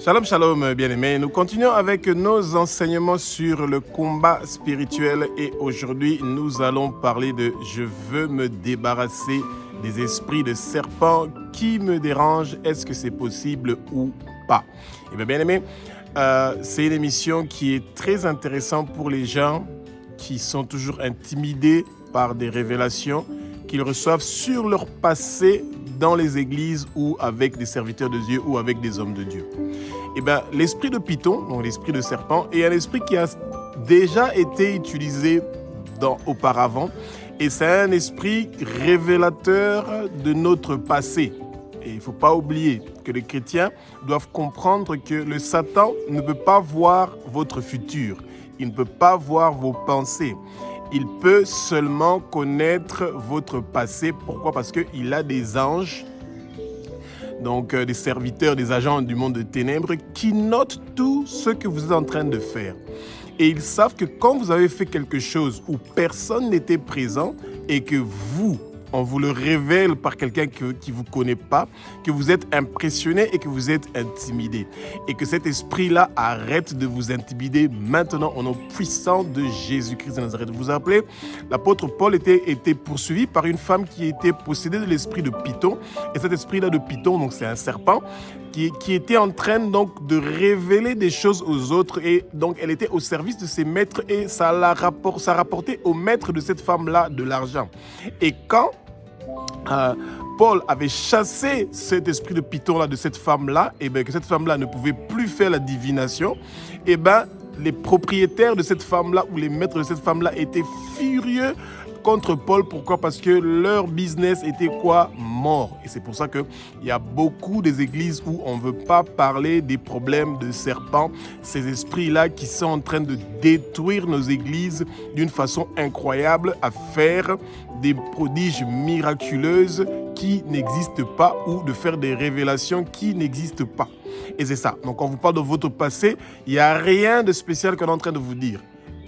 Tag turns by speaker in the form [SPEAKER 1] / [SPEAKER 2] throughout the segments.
[SPEAKER 1] Shalom, shalom, bien-aimés. Nous continuons avec nos enseignements sur le combat spirituel et aujourd'hui, nous allons parler de « Je veux me débarrasser des esprits de serpents qui me dérangent. Est-ce que c'est possible ou pas ?» Eh bien, bien-aimés, c'est une émission qui est très intéressante pour les gens qui sont toujours intimidés par des révélations qu'ils reçoivent sur leur passé dans les églises ou avec des serviteurs de Dieu ou avec des hommes de Dieu. Eh bien, l'esprit de Python, donc l'esprit de serpent, est un esprit qui a déjà été utilisé auparavant et c'est un esprit révélateur de notre passé. Et il ne faut pas oublier que les chrétiens doivent comprendre que le Satan ne peut pas voir votre futur, il ne peut pas voir vos pensées. Il peut seulement connaître votre passé. Pourquoi? Parce qu'il a des anges, donc des serviteurs, des agents du monde de ténèbres qui notent tout ce que vous êtes en train de faire. Et ils savent que quand vous avez fait quelque chose où personne n'était présent et que on vous le révèle par quelqu'un qui ne vous connaît pas, que vous êtes impressionné et que vous êtes intimidé. Et que cet esprit-là arrête de vous intimider maintenant au nom puissant de Jésus-Christ de Nazareth. Vous vous rappelez, l'apôtre Paul était poursuivi par une femme qui était possédée de l'esprit de Python. Et cet esprit-là de Python, donc c'est un serpent, qui était en train donc de révéler des choses aux autres. Et donc elle était au service de ses maîtres et ça rapportait au maître de cette femme-là de l'argent. Et quand Paul avait chassé cet esprit de Python-là de cette femme-là, et bien que cette femme-là ne pouvait plus faire la divination, et bien les propriétaires de cette femme-là ou les maîtres de cette femme-là étaient furieux contre Paul. Pourquoi? Parce que leur business était quoi? Mort. Et c'est pour ça qu'il y a beaucoup des églises où on ne veut pas parler des problèmes de serpents, ces esprits-là qui sont en train de détruire nos églises d'une façon incroyable, à faire des prodiges miraculeuses qui n'existent pas ou de faire des révélations qui n'existent pas. Et c'est ça. Donc quand on vous parle de votre passé, il n'y a rien de spécial qu'on est en train de vous dire.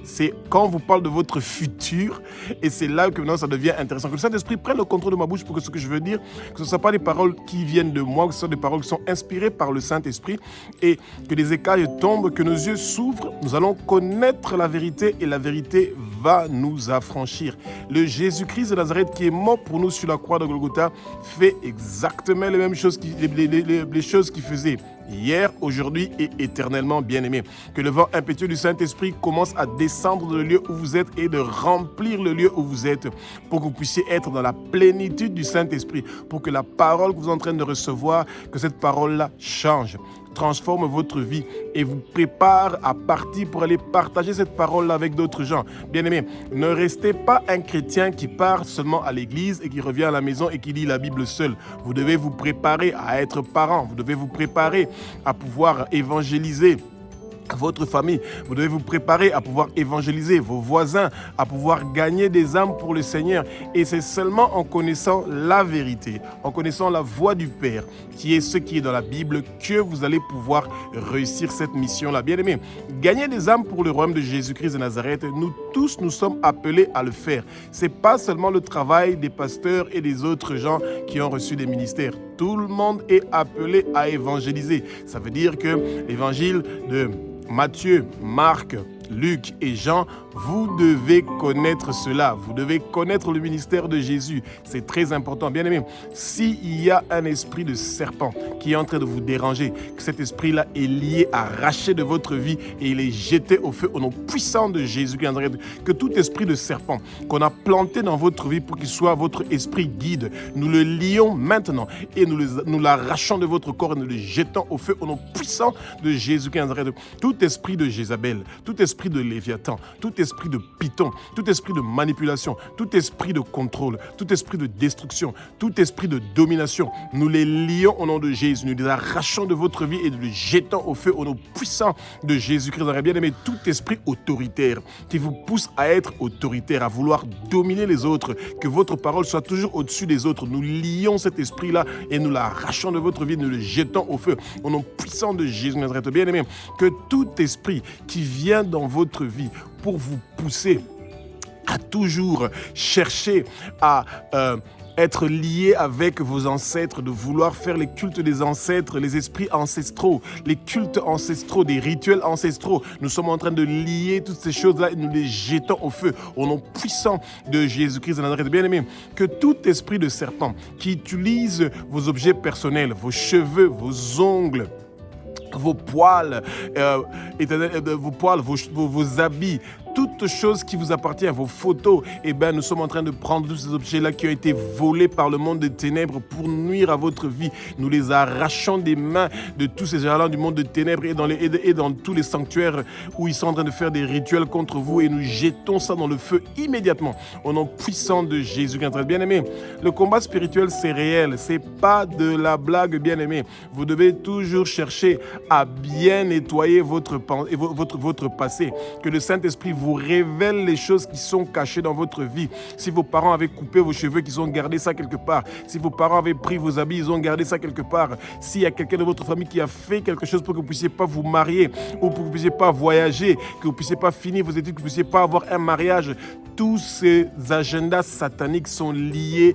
[SPEAKER 1] C'est quand on vous parle de votre futur et c'est là que maintenant ça devient intéressant. Que le Saint-Esprit prenne le contrôle de ma bouche pour que ce que je veux dire, que ce ne soit pas des paroles qui viennent de moi, que ce soit des paroles qui sont inspirées par le Saint-Esprit et que les écailles tombent, que nos yeux s'ouvrent. Nous allons connaître la vérité et la vérité va nous affranchir. Le Jésus-Christ de Nazareth qui est mort pour nous sur la croix de Golgotha fait exactement les mêmes choses, les choses qu'il faisait hier, aujourd'hui et éternellement, bien-aimés. Que le vent impétueux du Saint-Esprit commence à descendre dans le lieu où vous êtes et de remplir le lieu où vous êtes pour que vous puissiez être dans la plénitude du Saint-Esprit, pour que la parole que vous êtes en train de recevoir, que cette parole-là change, transforme votre vie et vous prépare à partir pour aller partager cette parole-là avec d'autres gens. Bien-aimés, ne restez pas un chrétien qui part seulement à l'église et qui revient à la maison et qui lit la Bible seul. Vous devez vous préparer à être parent. Vous devez vous préparer à pouvoir évangéliser votre famille. Vous devez vous préparer à pouvoir évangéliser vos voisins, à pouvoir gagner des âmes pour le Seigneur. Et c'est seulement en connaissant la vérité, en connaissant la voix du Père, qui est ce qui est dans la Bible, que vous allez pouvoir réussir cette mission-là. Bien-aimés, gagner des âmes pour le royaume de Jésus-Christ de Nazareth, nous tous, nous sommes appelés à le faire. Ce n'est pas seulement le travail des pasteurs et des autres gens qui ont reçu des ministères. Tout le monde est appelé à évangéliser. Ça veut dire que l'évangile de Matthieu, Marc, Luc et Jean, vous devez connaître cela. Vous devez connaître le ministère de Jésus. C'est très important. Bien aimé, s'il y a un esprit de serpent qui est en train de vous déranger, que cet esprit-là est lié, arraché de votre vie et il est jeté au feu au nom puissant de Jésus. Que tout esprit de serpent qu'on a planté dans votre vie pour qu'il soit votre esprit guide, nous le lions maintenant et nous l'arrachons de votre corps et nous le jetons au feu au nom puissant de Jésus. Tout esprit de Jézabel, tout esprit de Léviathan, tout esprit de Python, tout esprit de manipulation, tout esprit de contrôle, tout esprit de destruction, tout esprit de domination, nous les lions au nom de Jésus, nous les arrachons de votre vie et nous les jetons au feu au nom puissant de Jésus-Christ. Bien aimé, tout esprit autoritaire qui vous pousse à être autoritaire, à vouloir dominer les autres, que votre parole soit toujours au-dessus des autres, nous lions cet esprit-là et nous l'arrachons de votre vie, nous le jetons au feu au nom puissant de Jésus. Bien aimé, que tout esprit qui vient dans votre vie pour vous pousser à toujours chercher à être lié avec vos ancêtres, de vouloir faire les cultes des ancêtres, les esprits ancestraux, les cultes ancestraux, des rituels ancestraux. Nous sommes en train de lier toutes ces choses-là et nous les jetons au feu, au nom puissant de Jésus-Christ de Nazareth. Bien-aimés, que tout esprit de serpent qui utilise vos objets personnels, vos cheveux, vos ongles, vos poils, vos habits, toute chose qui vous appartient, vos photos, nous sommes en train de prendre tous ces objets-là qui ont été volés par le monde des ténèbres pour nuire à votre vie. Nous les arrachons des mains de tous ces gens-là du monde des ténèbres et dans tous les sanctuaires où ils sont en train de faire des rituels contre vous et nous jetons ça dans le feu immédiatement au nom puissant de Jésus. Bien-aimé, le combat spirituel, c'est réel, c'est pas de la blague, bien-aimé. Vous devez toujours chercher à bien nettoyer votre passé, que le Saint-Esprit vous révèle les choses qui sont cachées dans votre vie. Si vos parents avaient coupé vos cheveux, qu'ils ont gardé ça quelque part. Si vos parents avaient pris vos habits, ils ont gardé ça quelque part. S'il y a quelqu'un de votre famille qui a fait quelque chose pour que vous ne puissiez pas vous marier, ou pour que vous ne puissiez pas voyager, que vous ne puissiez pas finir vos études, que vous ne puissiez pas avoir un mariage, tous ces agendas sataniques sont liés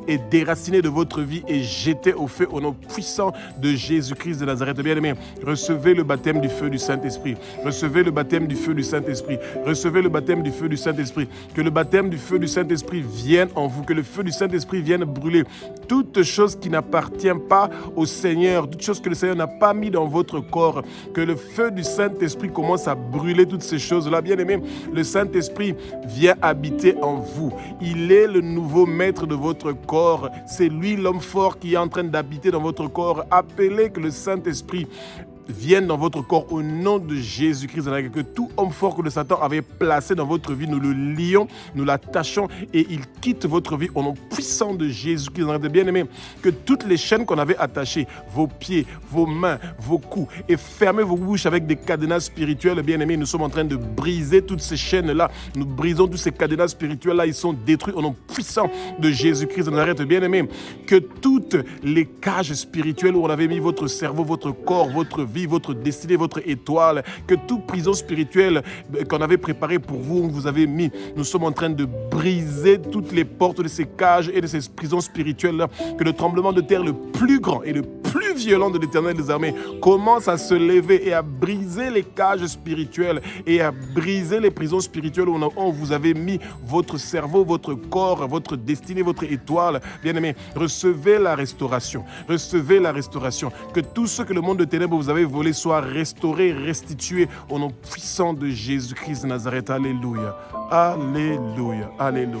[SPEAKER 1] et déracinés de votre vie et jetés au feu au nom puissant de Jésus-Christ de Nazareth. Bien-aimés, recevez le baptême du feu du Saint-Esprit. Recevez le baptême du feu du Saint-Esprit. Recevez le baptême du feu du Saint-Esprit. Que le baptême du feu du Saint-Esprit vienne en vous. Que le feu du Saint-Esprit vienne brûler toute chose qui n'appartient pas au Seigneur, toute chose que le Seigneur n'a pas mis dans votre corps. Que le feu du Saint-Esprit commence à brûler toutes ces choses-là. Bien-aimés, le Saint-Esprit vient habiter en vous. Il est le nouveau maître de votre corps. C'est lui l'homme fort qui est en train d'habiter dans votre corps. Appelez que le Saint-Esprit vienne dans votre corps au nom de Jésus-Christ. Que tout homme fort que le Satan avait placé dans votre vie, nous le lions, nous l'attachons et il quitte votre vie au nom puissant de Jésus-Christ. Bien-aimés, que toutes les chaînes qu'on avait attachées, vos pieds, vos mains, vos coups, et fermez vos bouches avec des cadenas spirituels. Bien-aimés, nous sommes en train de briser toutes ces chaînes-là. Nous brisons tous ces cadenas spirituels-là. Ils sont détruits au nom puissant de Jésus-Christ. Bien-aimés, que toutes les cages spirituelles où on avait mis votre cerveau, votre corps, votre vie, votre destinée, votre étoile, que toute prison spirituelle qu'on avait préparée pour vous, vous avez mis, nous sommes en train de briser toutes les portes de ces cages et de ces prisons spirituelles-là, que le tremblement de terre le plus grand et le plus violent de l'Éternel des armées commence à se lever et à briser les cages spirituelles et à briser les prisons spirituelles où on vous avait mis votre cerveau, votre corps, votre destinée, votre étoile. Bien-aimés, recevez la restauration. Recevez la restauration. Que tout ce que le monde de ténèbres vous avez volé soit restauré, restitué au nom puissant de Jésus-Christ de Nazareth. Alléluia. Alléluia. Alléluia.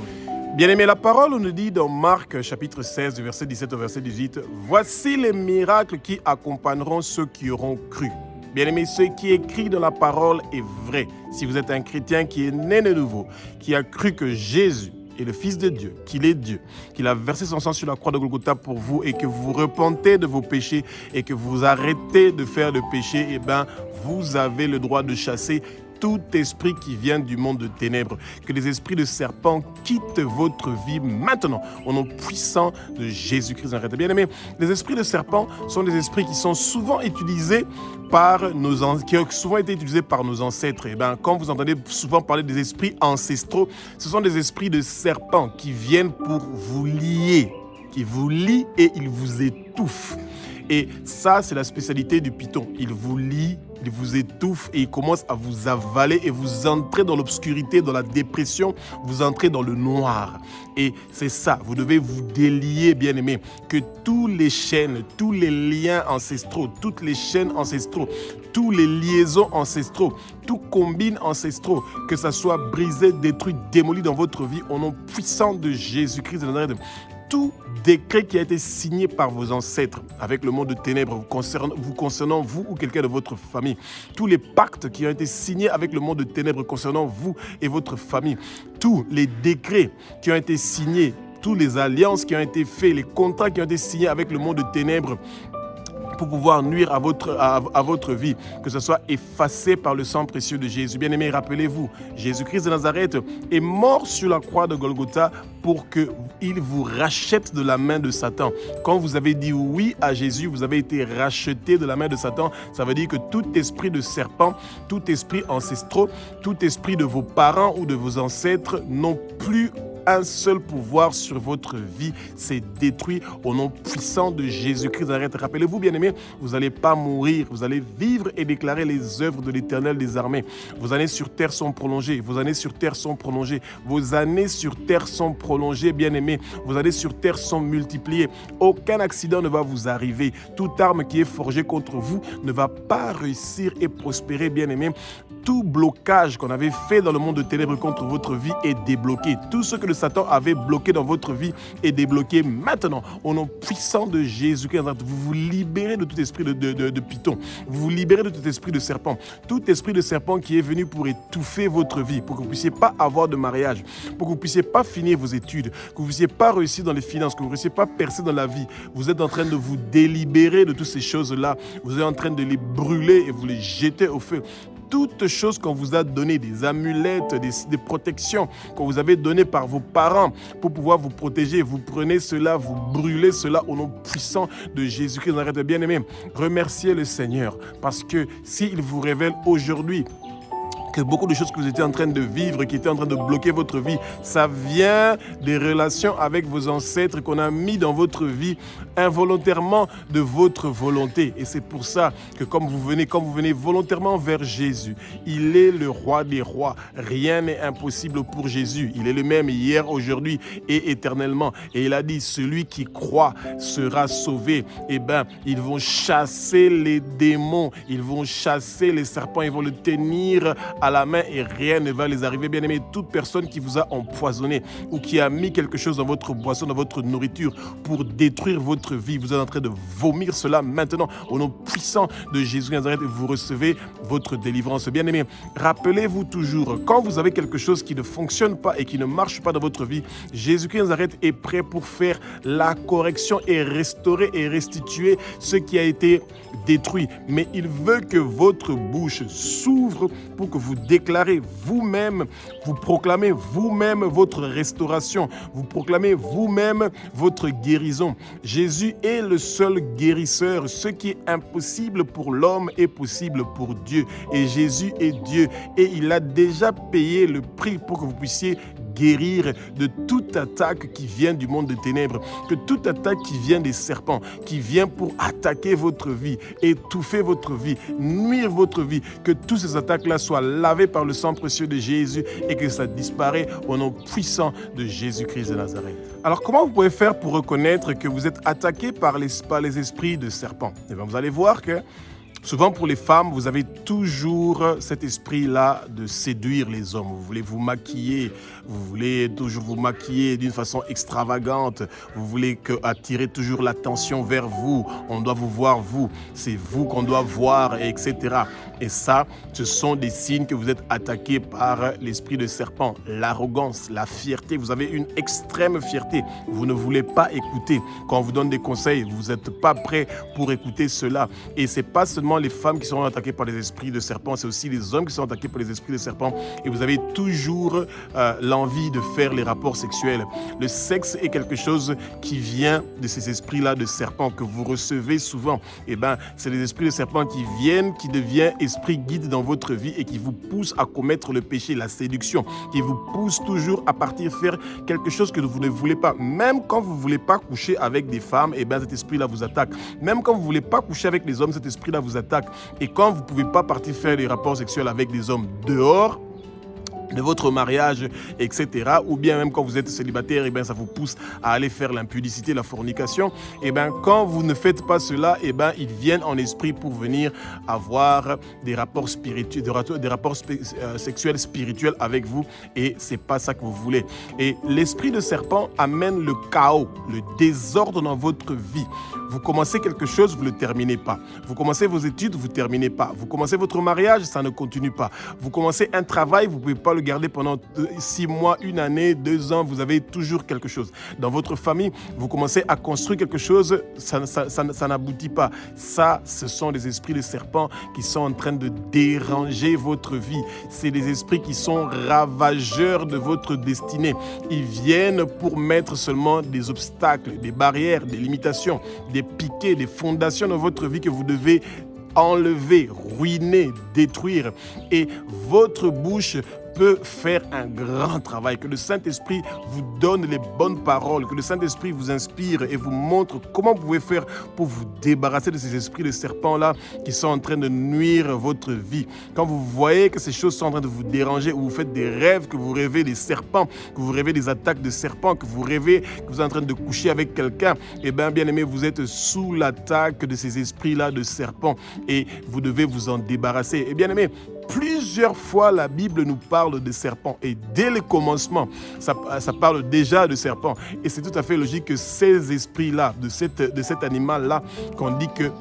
[SPEAKER 1] Bien-aimé, la parole nous dit dans Marc chapitre 16, du verset 17 au verset 18, « Voici les miracles qui accompagneront ceux qui auront cru. » Bien-aimé, ce qui est écrit dans la parole est vrai. Si vous êtes un chrétien qui est né de nouveau, qui a cru que Jésus est le Fils de Dieu, qu'il est Dieu, qu'il a versé son sang sur la croix de Golgotha pour vous et que vous repentez de vos péchés et que vous arrêtez de faire le péché, vous avez le droit de chasser tout esprit qui vient du monde de ténèbres. Que les esprits de serpent quittent votre vie maintenant, au nom puissant de Jésus-Christ. Bien-aimés, les esprits de serpent sont des esprits qui sont souvent utilisés qui ont souvent été utilisés par nos ancêtres. Quand vous entendez souvent parler des esprits ancestraux, ce sont des esprits de serpent qui viennent pour vous lier, qui vous lient et ils vous étouffent. Et ça, c'est la spécialité du python. Il vous lie, il vous étouffe et il commence à vous avaler et vous entrez dans l'obscurité, dans la dépression, vous entrez dans le noir. Et c'est ça, vous devez vous délier, bien-aimés, que tous les chaînes, tous les liens ancestraux, toutes les chaînes ancestraux, tous les liaisons ancestraux, tout combine ancestraux, que ça soit brisé, détruit, démoli dans votre vie au nom puissant de Jésus-Christ de Nazareth. Tout décret qui a été signé par vos ancêtres avec le monde de ténèbres vous concernant vous ou quelqu'un de votre famille, tous les pactes qui ont été signés avec le monde de ténèbres concernant vous et votre famille, tous les décrets qui ont été signés, toutes les alliances qui ont été faites, les contrats qui ont été signés avec le monde de ténèbres pour pouvoir nuire à votre vie, que ce soit effacé par le sang précieux de Jésus. Bien-aimés, rappelez-vous, Jésus-Christ de Nazareth est mort sur la croix de Golgotha pour qu'il vous rachète de la main de Satan. Quand vous avez dit oui à Jésus, vous avez été racheté de la main de Satan. Ça veut dire que tout esprit de serpent, tout esprit ancestral, tout esprit de vos parents ou de vos ancêtres n'ont plus un seul pouvoir sur votre vie. C'est détruit au nom puissant de Jésus-Christ. Rappelez-vous, bien-aimés, vous n'allez pas mourir. Vous allez vivre et déclarer les œuvres de l'Éternel des armées. Vos années sur terre sont prolongées. Vos années sur terre sont prolongées. Vos années sur terre sont prolongées, bien-aimés. Vos années sur terre sont multipliées. Aucun accident ne va vous arriver. Toute arme qui est forgée contre vous ne va pas réussir et prospérer, bien-aimés. Tout blocage qu'on avait fait dans le monde de ténèbres contre votre vie est débloqué. Tout ce que le Satan avait bloqué dans votre vie est débloqué maintenant. Au nom puissant de Jésus-Christ, vous vous libérez de tout esprit de python. Vous vous libérez de tout esprit de serpent. Tout esprit de serpent qui est venu pour étouffer votre vie, pour que vous ne puissiez pas avoir de mariage, pour que vous ne puissiez pas finir vos études, que vous ne puissiez pas réussir dans les finances, que vous ne puissiez pas percer dans la vie. Vous êtes en train de vous délibérer de toutes ces choses-là. Vous êtes en train de les brûler et vous les jeter au feu. Toutes choses qu'on vous a données, des amulettes, des protections qu'on vous avait données par vos parents pour pouvoir vous protéger. Vous prenez cela, vous brûlez cela au nom puissant de Jésus-Christ. Arrêtez, bien-aimés, remerciez le Seigneur parce que s'il vous révèle aujourd'hui que beaucoup de choses que vous étiez en train de vivre, qui étaient en train de bloquer votre vie, ça vient des relations avec vos ancêtres qu'on a mis dans votre vie involontairement de votre volonté. Et c'est pour ça que quand vous venez volontairement vers Jésus, il est le roi des rois. Rien n'est impossible pour Jésus. Il est le même hier, aujourd'hui et éternellement. Et il a dit, celui qui croit sera sauvé. Eh bien, ils vont chasser les démons, ils vont chasser les serpents, ils vont le tenir à la main et rien ne va les arriver. Bien-aimés, toute personne qui vous a empoisonné ou qui a mis quelque chose dans votre boisson, dans votre nourriture pour détruire votre vie, vous êtes en train de vomir cela maintenant au nom puissant de Jésus de Nazareth et vous recevez votre délivrance. Bien-aimés, rappelez-vous toujours, quand vous avez quelque chose qui ne fonctionne pas et qui ne marche pas dans votre vie, Jésus-Christ de Nazareth est prêt pour faire la correction et restaurer et restituer ce qui a été détruit. Mais il veut que votre bouche s'ouvre pour que vous déclarez vous-même, vous proclamez vous-même votre restauration, vous proclamez vous-même votre guérison. Jésus est le seul guérisseur. Ce qui est impossible pour l'homme est possible pour Dieu. Et Jésus est Dieu. Et il a déjà payé le prix pour que vous puissiez guérir de toute attaque qui vient du monde des ténèbres, que toute attaque qui vient des serpents, qui vient pour attaquer votre vie, étouffer votre vie, nuire votre vie, que toutes ces attaques-là soient lavées par le sang précieux de Jésus et que ça disparaît au nom puissant de Jésus-Christ de Nazareth. Alors, comment vous pouvez faire pour reconnaître que vous êtes attaqué par les esprits de serpents? Eh bien, vous allez voir que souvent pour les femmes, vous avez toujours cet esprit-là de séduire les hommes. Vous voulez vous maquiller, vous voulez toujours vous maquiller d'une façon extravagante. Vous voulez attirer toujours l'attention vers vous. On doit vous voir vous. C'est vous qu'on doit voir, etc. Et ça, ce sont des signes que vous êtes attaqué par l'esprit de serpent. L'arrogance, la fierté. Vous avez une extrême fierté. Vous ne voulez pas écouter. Quand on vous donne des conseils, vous n'êtes pas prêt pour écouter cela. Et ce n'est pas seulement les femmes qui seront attaquées par les esprits de serpent, c'est aussi les hommes qui sont attaqués par les esprits de serpent. Et vous avez toujours l'envie de faire les rapports sexuels. Le sexe est quelque chose qui vient de ces esprits-là de serpent que vous recevez souvent. Et ben, c'est les esprits de serpent qui viennent, qui deviennent esprit guide dans votre vie et qui vous poussent à commettre le péché, la séduction, qui vous poussent toujours à partir faire quelque chose que vous ne voulez pas. Même quand vous ne voulez pas coucher avec des femmes, et ben cet esprit-là vous attaque. Même quand vous ne voulez pas coucher avec les hommes, cet esprit-là vous attaque. Et quand vous ne pouvez pas partir faire des rapports sexuels avec des hommes dehors de votre mariage, etc. Ou bien même quand vous êtes célibataire, et bien ça vous pousse à aller faire l'impudicité, la fornication. Et bien quand vous ne faites pas cela, et bien ils viennent en esprit pour venir avoir des rapports spirituels, sexuels spirituels avec vous. Et c'est pas ça que vous voulez. Et l'esprit de serpent amène le chaos, le désordre dans votre vie. Vous commencez quelque chose, vous ne le terminez pas. Vous commencez vos études, vous ne terminez pas. Vous commencez votre mariage, ça ne continue pas. Vous commencez un travail, vous ne pouvez pas le garder pendant 6 mois, 1 année, 2 ans. Vous avez toujours quelque chose. Dans votre famille, vous commencez à construire quelque chose, ça n'aboutit pas. Ça, ce sont les esprits de serpent qui sont en train de déranger votre vie. C'est des esprits qui sont ravageurs de votre destinée. Ils viennent pour mettre seulement des obstacles, des barrières, des limitations, des piquets, des fondations dans votre vie que vous devez enlever, ruiner, détruire. Et votre bouche peut faire un grand travail, que le Saint-Esprit vous donne les bonnes paroles, que le Saint-Esprit vous inspire et vous montre comment vous pouvez faire pour vous débarrasser de ces esprits de serpents-là qui sont en train de nuire votre vie. Quand vous voyez que ces choses sont en train de vous déranger, ou vous faites des rêves, que vous rêvez des serpents, que vous rêvez des attaques de serpents, que vous rêvez que vous êtes en train de coucher avec quelqu'un, eh bien, bien aimé, vous êtes sous l'attaque de ces esprits-là de serpents et vous devez vous en débarrasser. Et bien aimé, plusieurs fois, la Bible nous parle de serpents et dès le commencement, ça parle déjà de serpents. Et c'est tout à fait logique que ces esprits-là, de cet animal-là, qu'on dit que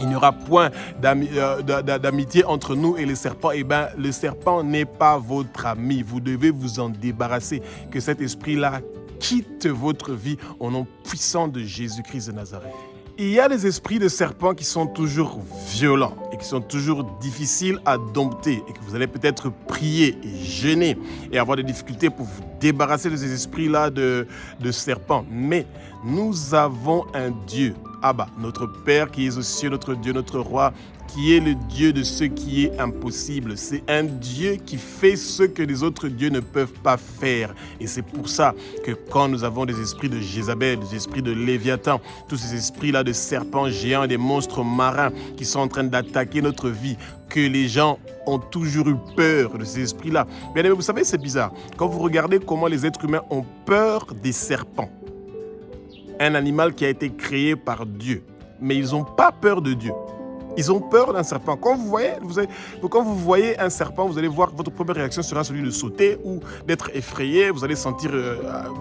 [SPEAKER 1] il n'y aura point d'amitié entre nous et les serpents. Eh bien, le serpent n'est pas votre ami. Vous devez vous en débarrasser. Que cet esprit-là quitte votre vie au nom puissant de Jésus-Christ de Nazareth. Il y a des esprits de serpents qui sont toujours violents et qui sont toujours difficiles à dompter et que vous allez peut-être prier et jeûner et avoir des difficultés pour vous débarrasser de ces esprits-là de serpents. Mais nous avons un Dieu, Abba, notre Père qui est aux cieux, notre Dieu, notre Roi, qui est le Dieu de ce qui est impossible. C'est un Dieu qui fait ce que les autres dieux ne peuvent pas faire. Et c'est pour ça que quand nous avons des esprits de Jézabel, des esprits de Léviathan, tous ces esprits-là de serpents géants, des monstres marins qui sont en train d'attaquer notre vie, que les gens ont toujours eu peur de ces esprits-là. Bien aimé, vous savez, c'est bizarre. Quand vous regardez comment les êtres humains ont peur des serpents, un animal qui a été créé par Dieu, mais ils n'ont pas peur de Dieu. Ils ont peur d'un serpent. Quand vous voyez un serpent, vous allez voir que votre première réaction sera celui de sauter ou d'être effrayé. Vous allez sentir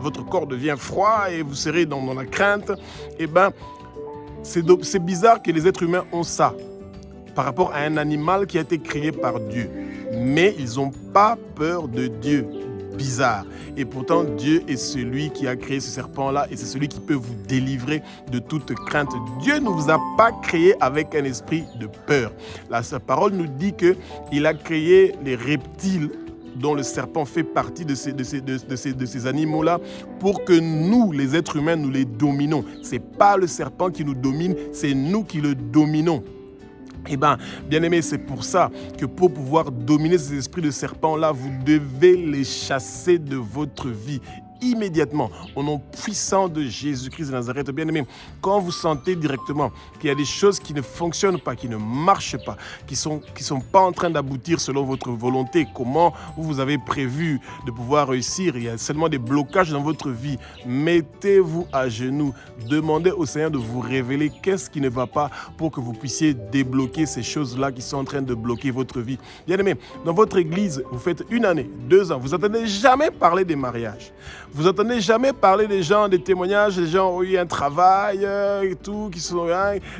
[SPEAKER 1] votre corps devient froid et vous serez dans la crainte. Eh bien, c'est bizarre que les êtres humains ont ça par rapport à un animal qui a été créé par Dieu. Mais ils n'ont pas peur de Dieu. Bizarre. Et pourtant, Dieu est celui qui a créé ce serpent-là et c'est celui qui peut vous délivrer de toute crainte. Dieu ne vous a pas créé avec un esprit de peur. Là, sa parole nous dit qu'il a créé les reptiles dont le serpent fait partie de ces animaux-là pour que nous, les êtres humains, nous les dominons. Ce n'est pas le serpent qui nous domine, c'est nous qui le dominons. Eh bien, bien aimé, c'est pour ça que pour pouvoir dominer ces esprits de serpents-là, vous devez les chasser de votre vie immédiatement, au nom puissant de Jésus-Christ de Nazareth. Bien aimé, quand vous sentez directement qu'il y a des choses qui ne fonctionnent pas, qui ne marchent pas, qui sont pas en train d'aboutir selon votre volonté, comment vous avez prévu de pouvoir réussir, il y a seulement des blocages dans votre vie, mettez-vous à genoux, demandez au Seigneur de vous révéler qu'est-ce qui ne va pas pour que vous puissiez débloquer ces choses-là qui sont en train de bloquer votre vie. Bien aimé, dans votre église, vous faites 1 année, 2 ans, vous n'entendez jamais parler des mariages. Vous n'entendez jamais parler des gens, des témoignages, des gens ont eu un travail et tout, qui sont...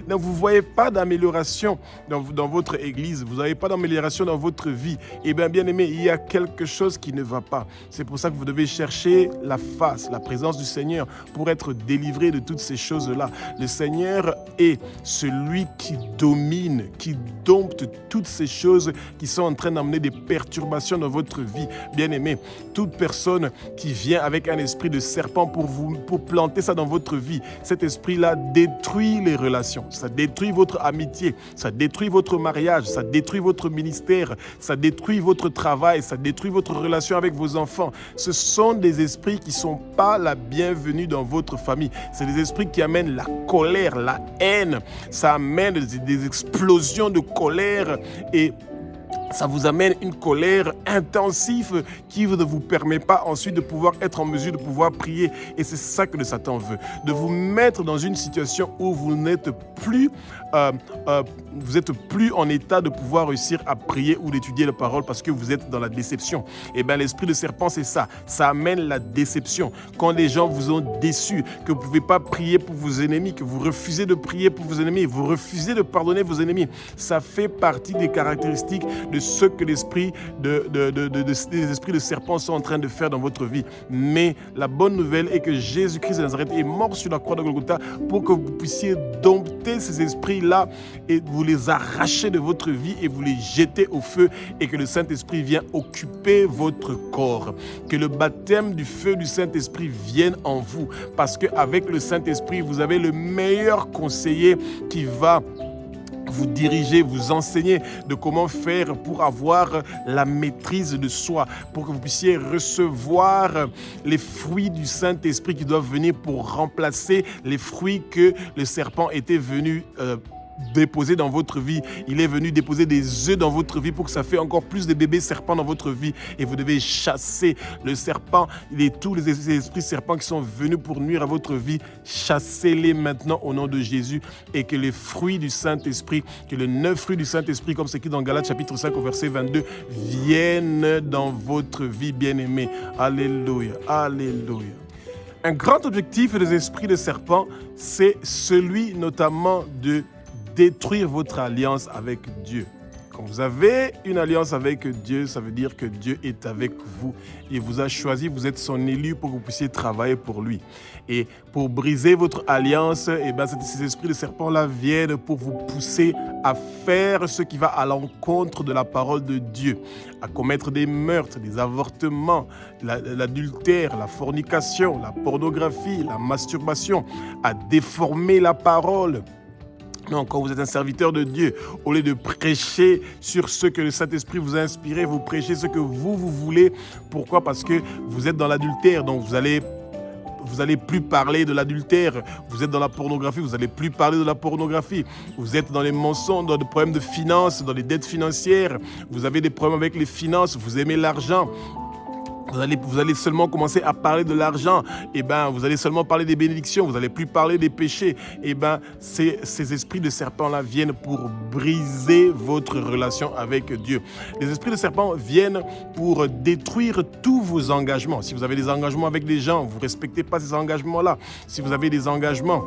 [SPEAKER 1] Donc vous ne voyez pas d'amélioration dans votre église, vous n'avez pas d'amélioration dans votre vie. Eh bien, bien aimé, il y a quelque chose qui ne va pas. C'est pour ça que vous devez chercher la face, la présence du Seigneur pour être délivré de toutes ces choses-là. Le Seigneur est celui qui domine, qui dompte toutes ces choses qui sont en train d'amener des perturbations dans votre vie. Bien aimé, toute personne qui vient avec un esprit de serpent pour planter ça dans votre vie, cet esprit-là détruit les relations, ça détruit votre amitié, ça détruit votre mariage, ça détruit votre ministère, ça détruit votre travail, ça détruit votre relation avec vos enfants. Ce sont des esprits qui ne sont pas la bienvenue dans votre famille. C'est des esprits qui amènent la colère, la haine, ça amène des explosions de colère et ça vous amène une colère intensive qui ne vous permet pas ensuite de pouvoir être en mesure de pouvoir prier. Et c'est ça que le Satan veut, de vous mettre dans une situation où vous n'êtes plus, vous êtes plus en état de pouvoir réussir à prier ou d'étudier la parole parce que vous êtes dans la déception. Et bien l'esprit de serpent, c'est ça. Ça amène la déception. Quand les gens vous ont déçu, que vous ne pouvez pas prier pour vos ennemis, que vous refusez de prier pour vos ennemis, vous refusez de pardonner vos ennemis, ça fait partie des caractéristiques de ce que des esprits de serpent sont en train de faire dans votre vie. Mais la bonne nouvelle est que Jésus-Christ de Nazareth est mort sur la croix de Golgotha pour que vous puissiez dompter ces esprits-là et vous les arracher de votre vie et vous les jeter au feu et que le Saint-Esprit vienne occuper votre corps. Que le baptême du feu du Saint-Esprit vienne en vous parce qu'avec le Saint-Esprit, vous avez le meilleur conseiller qui va vous diriger, vous enseigner de comment faire pour avoir la maîtrise de soi, pour que vous puissiez recevoir les fruits du Saint-Esprit qui doivent venir pour remplacer les fruits que le serpent était venu déposer dans votre vie. Il est venu déposer des œufs dans votre vie pour que ça fait encore plus de bébés serpents dans votre vie. Et vous devez chasser le serpent et tous les esprits serpents qui sont venus pour nuire à votre vie. Chassez-les maintenant au nom de Jésus et que les fruits du Saint-Esprit, que les 9 fruits du Saint-Esprit, comme c'est écrit dans Galates chapitre 5 au verset 22, viennent dans votre vie, bien-aimés. Alléluia, alléluia. Un grand objectif des esprits de serpent, c'est celui notamment de détruire votre alliance avec Dieu. Quand vous avez une alliance avec Dieu, ça veut dire que Dieu est avec vous. Il vous a choisi, vous êtes son élu pour que vous puissiez travailler pour lui. Et pour briser votre alliance, ces esprits de serpent-là viennent pour vous pousser à faire ce qui va à l'encontre de la parole de Dieu, à commettre des meurtres, des avortements, l'adultère, la fornication, la pornographie, la masturbation, à déformer la parole. Non, quand vous êtes un serviteur de Dieu, au lieu de prêcher sur ce que le Saint-Esprit vous a inspiré, vous prêchez ce que vous voulez. Pourquoi? Parce que vous êtes dans l'adultère, donc vous allez plus parler de l'adultère. Vous êtes dans la pornographie, vous n'allez plus parler de la pornographie. Vous êtes dans les mensonges, dans des problèmes de finances, dans les dettes financières. Vous avez des problèmes avec les finances, vous aimez l'argent. Vous allez seulement commencer à parler de l'argent. Vous allez seulement parler des bénédictions. Vous n'allez plus parler des péchés. Ces esprits de serpent-là viennent pour briser votre relation avec Dieu. Les esprits de serpent viennent pour détruire tous vos engagements. Si vous avez des engagements avec des gens, vous ne respectez pas ces engagements-là. Si vous avez des engagements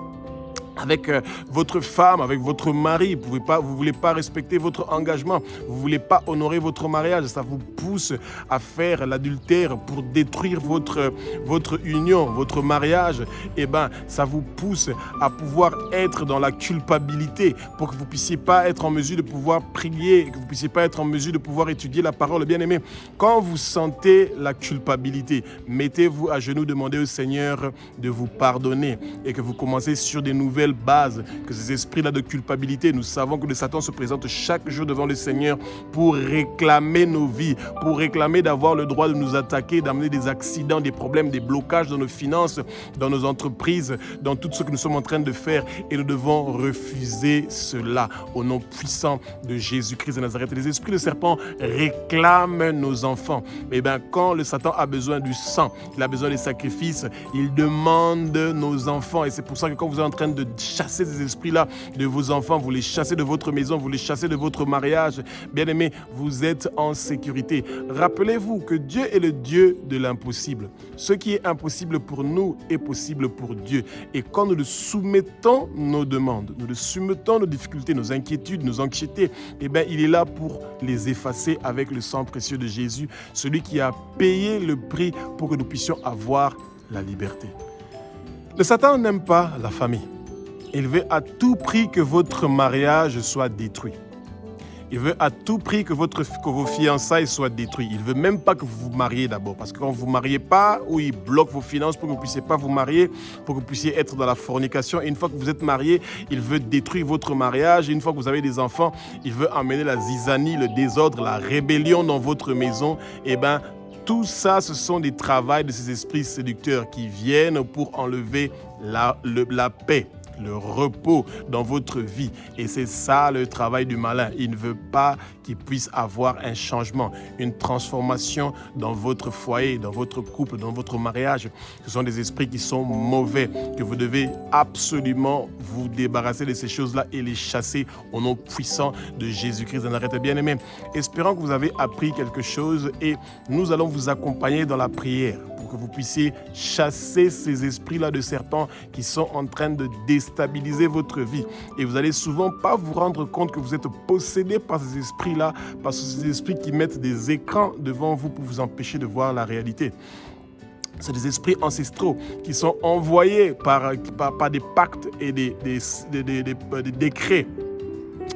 [SPEAKER 1] avec votre femme, avec votre mari, vous ne voulez pas respecter votre engagement, vous ne voulez pas honorer votre mariage, ça vous pousse à faire l'adultère pour détruire votre union, votre mariage, ça vous pousse à pouvoir être dans la culpabilité pour que vous ne puissiez pas être en mesure de pouvoir prier, que vous ne puissiez pas être en mesure de pouvoir étudier la parole. Bien-aimé, quand vous sentez la culpabilité, mettez-vous à genoux, demandez au Seigneur de vous pardonner et que vous commencez sur des nouvelles base, que ces esprits-là de culpabilité, nous savons que le Satan se présente chaque jour devant le Seigneur pour réclamer nos vies, pour réclamer d'avoir le droit de nous attaquer, d'amener des accidents, des problèmes, des blocages dans nos finances, dans nos entreprises, dans tout ce que nous sommes en train de faire, et nous devons refuser cela au nom puissant de Jésus-Christ de Nazareth. Les esprits de serpent réclament nos enfants. Quand le Satan a besoin du sang, il a besoin des sacrifices, il demande nos enfants, et c'est pour ça que quand vous êtes en train de chasser ces esprits-là de vos enfants, vous les chassez de votre maison, vous les chassez de votre mariage, bien-aimés, vous êtes en sécurité. Rappelez-vous que Dieu est le Dieu de l'impossible. Ce qui est impossible pour nous est possible pour Dieu. Et quand nous le soumettons nos demandes, nous le soumettons nos difficultés, nos inquiétudes, nos anxiétés, il est là pour les effacer avec le sang précieux de Jésus, celui qui a payé le prix pour que nous puissions avoir la liberté. Le Satan n'aime pas la famille. Il veut à tout prix que votre mariage soit détruit. Il veut à tout prix que vos fiançailles soient détruites. Il ne veut même pas que vous vous mariez d'abord. Parce que quand vous ne vous mariez pas, ou il bloque vos finances pour que vous ne puissiez pas vous marier, pour que vous puissiez être dans la fornication. Et une fois que vous êtes marié, il veut détruire votre mariage. Et une fois que vous avez des enfants, il veut amener la zizanie, le désordre, la rébellion dans votre maison. Tout ça, ce sont des travails de ces esprits séducteurs qui viennent pour enlever la paix, le repos dans votre vie. Et c'est ça le travail du malin. Il ne veut pas qu'il puisse avoir un changement, une transformation dans votre foyer, dans votre couple, dans votre mariage. Ce sont des esprits qui sont mauvais, que vous devez absolument vous débarrasser de ces choses-là et les chasser au nom puissant de Jésus-Christ de Nazareth. Bien-aimés, espérons que vous avez appris quelque chose et nous allons vous accompagner dans la prière pour que vous puissiez chasser ces esprits-là de serpents qui sont en train de déstabiliser votre vie. Et vous allez souvent pas vous rendre compte que vous êtes possédé par ces esprits-là, parce que ces esprits qui mettent des écrans devant vous pour vous empêcher de voir la réalité. C'est des esprits ancestraux qui sont envoyés par des pactes et des décrets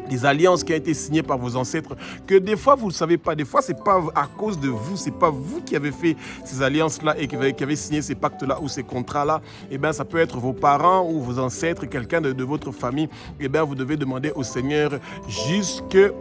[SPEAKER 1] des alliances qui ont été signées par vos ancêtres, que des fois vous ne savez pas, des fois c'est pas à cause de vous, c'est pas vous qui avez fait ces alliances-là et qui avez signé ces pactes-là ou ces contrats-là. Eh bien, ça peut être vos parents ou vos ancêtres, quelqu'un de votre famille. Eh bien, vous devez demander au Seigneur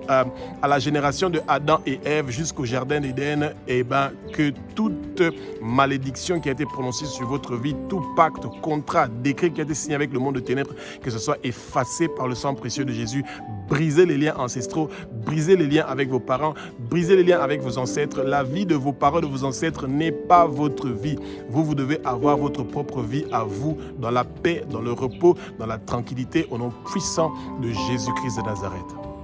[SPEAKER 1] à la génération de Adam et Ève, jusqu'au jardin d'Éden, eh bien, que toute malédiction qui a été prononcée sur votre vie, tout pacte, contrat, décret qui a été signé avec le monde de ténèbres, que ce soit effacé par le sang précieux de Jésus. Brisez les liens ancestraux, brisez les liens avec vos parents, brisez les liens avec vos ancêtres. La vie de vos parents, de vos ancêtres n'est pas votre vie. Vous devez avoir votre propre vie à vous, dans la paix, dans le repos, dans la tranquillité, au nom puissant de Jésus-Christ de Nazareth.